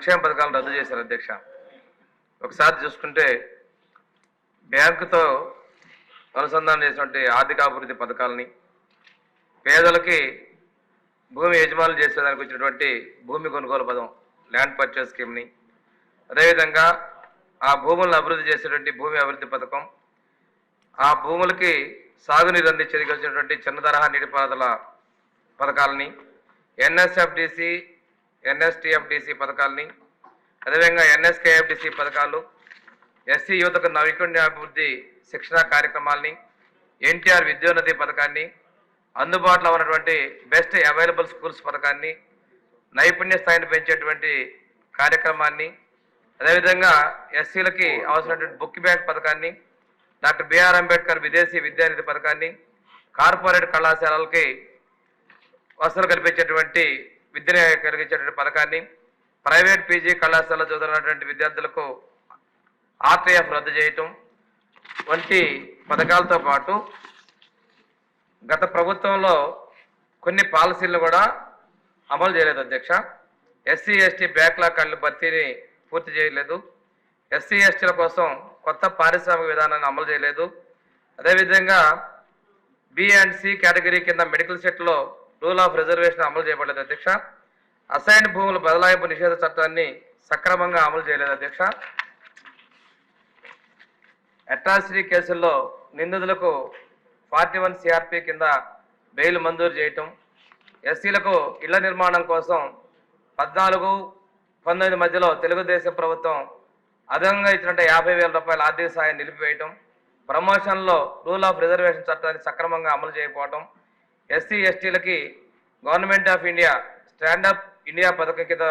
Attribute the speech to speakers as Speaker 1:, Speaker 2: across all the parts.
Speaker 1: సంక్షేమ పథకాలను రద్దు చేశారు అధ్యక్ష. ఒకసారి చూసుకుంటే బ్యాంకుతో అనుసంధానం చేసినటువంటి ఆర్థికాభివృద్ధి పథకాలని, పేదలకి భూమి యజమానులు చేసేదానికి వచ్చినటువంటి భూమి కొనుగోలు పథకం ల్యాండ్ పర్చేస్ స్కీమ్ని, అదేవిధంగా ఆ భూములను అభివృద్ధి చేసేటువంటి భూమి అభివృద్ధి పథకం, ఆ భూములకి సాగునీరు అందించేందుకు వచ్చినటువంటి చిన్న తరహా నీటిపారుదల పథకాలని, ఎన్ఎస్ఎఫ్డిసి ఎన్ఎస్టిఎఫ్డిసి పథకాలని, అదేవిధంగా ఎన్ఎస్కేఎఫ్డిసి పథకాలు, ఎస్సీ యువతకు నైపుణ్యాభివృద్ధి శిక్షణ కార్యక్రమాలని, ఎన్టీఆర్ విద్యోన్నతి పథకాన్ని, అందుబాటులో ఉన్నటువంటి బెస్ట్ అవైలబుల్ స్కూల్స్ పథకాన్ని, నైపుణ్య స్థాయిని పెంచేటువంటి కార్యక్రమాన్ని, అదేవిధంగా ఎస్సీలకి అవసరమైనటువంటి బుక్ బ్యాంక్ పథకాన్ని, డాక్టర్ బిఆర్ అంబేద్కర్ విదేశీ విద్యానిధి పథకాన్ని, కార్పొరేట్ కళాశాలలకి వసతులు కల్పించేటువంటి విద్యను కలిగించేటువంటి పథకాన్ని, ప్రైవేట్ పీజీ కళాశాలలో చదువుతున్నటువంటి విద్యార్థులకు ఆర్టీఎఫ్ రద్దు చేయటం వంటి పథకాలతో పాటు గత ప్రభుత్వంలో కొన్ని పాలసీలను కూడా అమలు చేయలేదు అధ్యక్ష. ఎస్సీ ఎస్టీ బ్యాక్లాగ్ కళ్ళు భర్తీని పూర్తి చేయలేదు. ఎస్సీ ఎస్టీల కోసం కొత్త పారిశ్రామిక విధానాన్ని అమలు చేయలేదు. అదేవిధంగా బి అండ్ సి కేటగిరీ కింద మెడికల్ సెట్లో రూల్ ఆఫ్ రిజర్వేషన్ అమలు చేయబడలేదు అధ్యక్ష. అసైన్ భూముల బదలాయింపు నిషేధ చట్టాన్ని సక్రమంగా అమలు చేయలేదు అధ్యక్ష. అట్రాసిటీ కేసుల్లో నిందితులకు 41 సిఆర్పి కింద బెయిల్ మంజూరు చేయటం, ఎస్సీలకు ఇళ్ల నిర్మాణం కోసం 14-19 మధ్యలో తెలుగుదేశం ప్రభుత్వం అదనంగా ఇచ్చినట్టు 50,000 రూపాయల ఆర్థిక సాయం నిలిపివేయటం, ప్రమోషన్లో రూల్ ఆఫ్ రిజర్వేషన్ చట్టాన్ని సక్రమంగా అమలు చేయకపోవటం, ఎస్సీ ఎస్టీలకి government of India stand up India పథకం కింద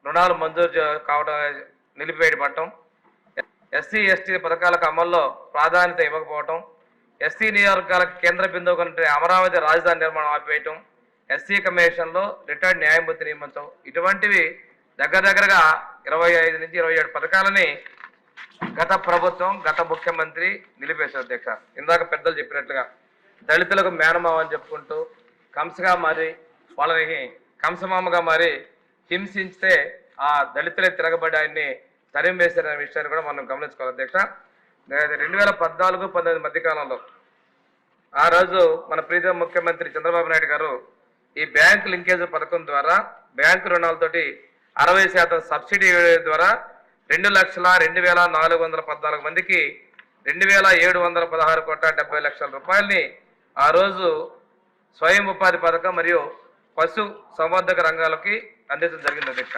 Speaker 1: రుణాలు మంజూరు కావడం నిలిపివేయబడటం, ఎస్సీ ఎస్టీ పథకాలకు అమల్లో ప్రాధాన్యత ఇవ్వకపోవటం, ఎస్సీ నియోజకవర్గాలకు కేంద్ర బిందువు కంటే అమరావతి రాజధాని నిర్మాణం ఆపివేయటం, ఎస్సీ కమిషన్లో రిటైర్డ్ న్యాయమూర్తి నియమించడం, ఇటువంటివి దగ్గరగా 25 నుంచి 27 పథకాలని గత ప్రభుత్వం గత ముఖ్యమంత్రి నిలిపేశారు అధ్యక్ష. ఇందాక పెద్దలు చెప్పినట్లుగా దళితులకు మేనమావ అని చెప్పుకుంటూ కంసగా మారి వాళ్ళని కంసమామగా మారి హింసిస్తే ఆ దళితులే తిరగబడి ఆయన్ని తరిం వేశారనే విషయాన్ని కూడా మనం గమనించుకోవాలి అధ్యక్ష. 2014-19 మధ్యకాలంలో ఆ రోజు మన ప్రీతం ముఖ్యమంత్రి చంద్రబాబు నాయుడు గారు ఈ బ్యాంక్ లింకేజ్ పథకం ద్వారా బ్యాంకు రుణాలతోటి 60% సబ్సిడీ ద్వారా 2,02,414 మందికి 2,716,70,00,000 రూపాయలని ఆ రోజు స్వయం ఉపాధి పథకం మరియు పశు సంవర్ధక రంగాలకి అందించడం జరిగింది అధ్యక్ష.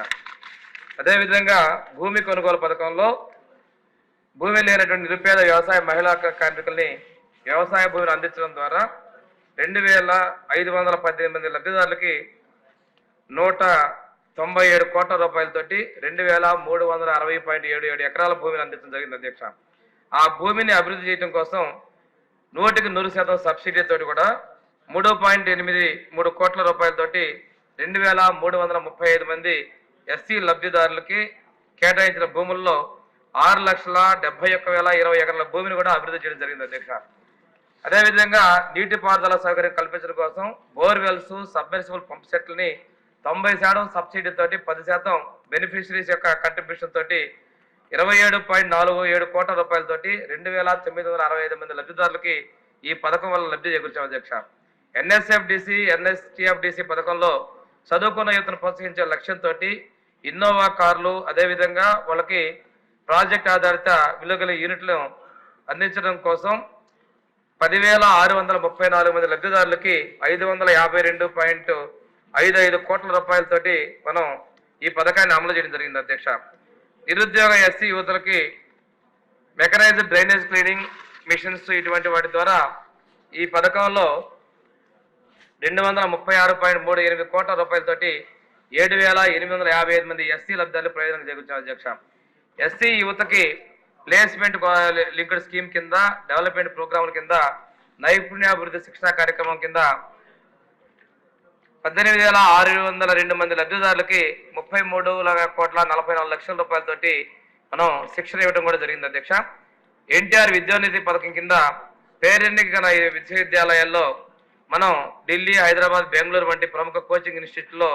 Speaker 1: అదేవిధంగా భూమి కొనుగోలు పథకంలో భూమి లేనటువంటి నిరుపేద వ్యవసాయ మహిళా కార్మికుల్ని వ్యవసాయ భూమిని అందించడం ద్వారా 2,518 లబ్ధిదారులకి 197 కోట్ల రూపాయలతోటి 2,360.77 ఎకరాల భూమిని అందించడం జరిగింది అధ్యక్ష. ఆ భూమిని అభివృద్ధి చేయడం కోసం 100% సబ్సిడీతో కూడా 3.83 కోట్ల రూపాయలతోటి 2,335 మంది ఎస్సీ లబ్ధిదారులకి కేటాయించిన భూముల్లో 6,71,020 ఎకరాల భూమిని కూడా అభివృద్ధి చేయడం జరిగింది అధ్యక్ష. అదేవిధంగా నీటిపారుదల సౌకర్యం కల్పించడం కోసం బోర్వెల్స్, సబ్మెర్సిబుల్ పంప్ సెట్లని 90% సబ్సిడీ తోటి 10% బెనిఫిషరీస్ యొక్క కంట్రిబ్యూషన్ తోటి 27.47 కోట్ల రూపాయలతోటి 2,965 మంది లబ్ధిదారులకి ఈ పథకం వల్ల లబ్ధి చేకూర్చాం అధ్యక్ష. ఎన్ఎస్ఎఫ్డిసి ఎన్ఎస్టిఎఫ్డిసి పథకంలో చదువుకున్న యువతను ప్రోత్సహించే లక్ష్యంతో ఇన్నోవా కార్లు, అదేవిధంగా వాళ్ళకి ప్రాజెక్ట్ ఆధారిత విలువగల యూనిట్లను అందించడం కోసం 10,634 మంది లబ్ధిదారులకి 552.55 కోట్ల రూపాయలతోటి మనం ఈ పథకాన్ని అమలు చేయడం జరిగింది అధ్యక్ష. నిరుద్యోగ ఎస్సీ యువతలకి మెకనైజ్డ్ డ్రైనేజ్ క్లీనింగ్ మిషన్స్ ఇటువంటి వాటి ద్వారా ఈ పథకంలో 236.38 కోట్ల రూపాయలతోటి 7,855 మంది ఎస్సీ లబ్ధిదారులు ప్రయోజనం చేకూర్చారు అధ్యక్ష. ఎస్సీ యువతకి ప్లేస్మెంట్ లింక్డ్ స్కీమ్ కింద డెవలప్మెంట్ ప్రోగ్రాముల కింద నైపుణ్యాభివృద్ధి శిక్షణ కార్యక్రమం కింద 18,602 మంది లబ్ధిదారులకి 33,44,00,000 రూపాయలతోటి మనం శిక్షణ ఇవ్వడం కూడా జరిగింది అధ్యక్ష. ఎన్టీఆర్ విద్యోన్నతి పథకం కింద పేరెన్నిక విశ్వవిద్యాలయాల్లో మనం ఢిల్లీ, హైదరాబాద్, బెంగళూరు వంటి ప్రముఖ కోచింగ్ ఇన్స్టిట్యూట్లో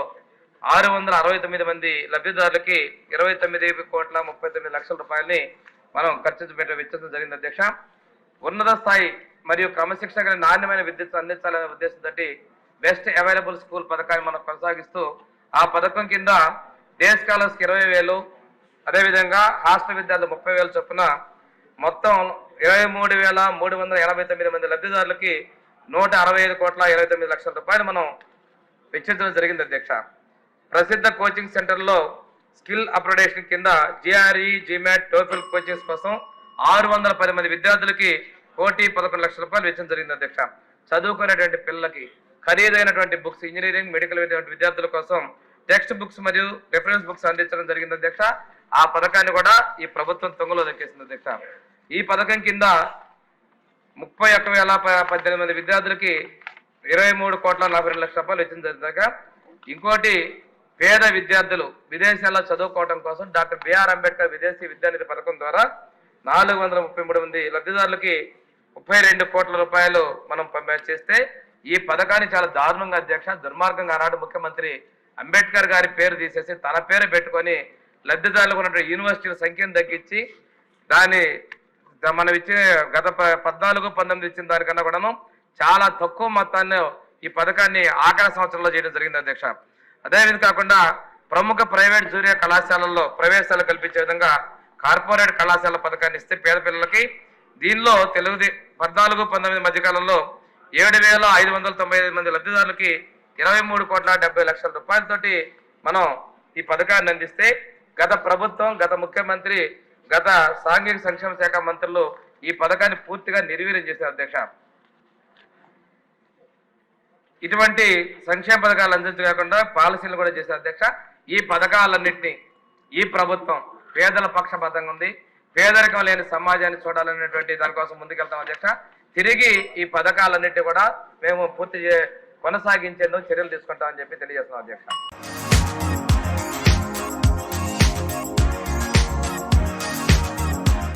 Speaker 1: 669 మంది లబ్ధిదారులకి 29,39,30,00,000 రూపాయలని మనం ఖర్చు వెచ్చించడం జరిగింది అధ్యక్ష. ఉన్నత స్థాయి మరియు క్రమశిక్షణ కలిగిన నాణ్యమైన విద్యుత్ అందించాలనే ఉద్దేశంతో బెస్ట్ అవైలబుల్ స్కూల్ పథకాన్ని మనం కొనసాగిస్తూ ఆ పథకం కింద డే స్కాలర్స్కి 20,000, అదేవిధంగా హాస్టల్ విద్యార్థులు 30,000 చొప్పున మొత్తం 23,389 మంది లబ్ధిదారులకి 165,29,00,000 రూపాయలు మనం వెచ్చించడం జరిగింది అధ్యక్ష. ప్రసిద్ధ కోచింగ్ సెంటర్లో స్కిల్ అప్గ్రేడేషన్ కింద జిఆర్ఈ, జిమాట్, టోఫెల్ కోచింగ్స్ కోసం 610 మంది విద్యార్థులకి 1,11,00,000 రూపాయలు వెచ్చించడం జరిగింది అధ్యక్ష. చదువుకునేటువంటి పిల్లలకి ఖరీదైనటువంటి బుక్స్, ఇంజనీరింగ్, మెడికల్ విద్యార్థుల కోసం టెక్స్ట్ బుక్స్ మరియు రెఫరెన్స్ బుక్స్ అందించడం జరిగింది అధ్యక్ష. ఆ పథకాన్ని కూడా ఈ ప్రభుత్వం తొంగలో దక్కేసింది అధ్యక్ష. ఈ పథకం కింద 31,018 మంది విద్యార్థులకి 23,42,00,000 రూపాయలు వెచ్చించగా, ఇంకోటి పేద విద్యార్థులు విదేశాల్లో చదువుకోవడం కోసం డాక్టర్ బిఆర్ అంబేద్కర్ విదేశీ విద్యానిధి పథకం ద్వారా 433 మంది లబ్ధిదారులకి 32 కోట్ల రూపాయలు మనం చేస్తే, ఈ పథకాన్ని చాలా దారుణంగా అధ్యక్ష, దుర్మార్గంగా ఆనాడు ముఖ్యమంత్రి అంబేద్కర్ గారి పేరు తీసేసి తన పేరు పెట్టుకొని లబ్ధిదారులకు ఉన్నటువంటి యూనివర్సిటీల సంఖ్యను తగ్గించి దాని మనం ఇచ్చే గత 14-19 ఇచ్చిన దానికన్నా కూడాను చాలా తక్కువ మొత్తాన్ని ఈ పథకాన్ని ఆఖరి సంవత్సరంలో చేయడం జరిగింది అధ్యక్ష. అదేవిధంగా కాకుండా ప్రముఖ ప్రైవేట్ జూనియర్ కళాశాలల్లో ప్రవేశాలు కల్పించే విధంగా కార్పొరేట్ కళాశాల పథకాన్ని ఇస్తే పేద పిల్లలకి, దీనిలో 14-19 మధ్యకాలంలో 7,595 మంది లబ్ధిదారులకి 23,70,00,000 రూపాయలతోటి మనం ఈ పథకాన్ని అందిస్తే, గత ప్రభుత్వం, గత ముఖ్యమంత్రి, గత సాంఘిక సంక్షేమ శాఖ మంత్రులు ఈ పథకాన్ని పూర్తిగా నిర్వీర్యం చేశారు అధ్యక్ష. ఇటువంటి సంక్షేమ పథకాలు అందించకుండా పాలసీలు కూడా చేశారు అధ్యక్ష. ఈ పథకాలన్నింటినీ ఈ ప్రభుత్వం పేదల పక్షపాతంగా ఉంది, పేదరికం లేని సమాజాన్ని చూడాలనేటువంటి దానికోసం ముందుకెళ్తాం అధ్యక్ష. తిరిగి ఈ పథకాలన్నింటినీ కూడా మేము పూర్తి కొనసాగించేందుకు చర్యలు తీసుకుంటామని చెప్పి తెలియజేస్తున్నాం అధ్యక్ష.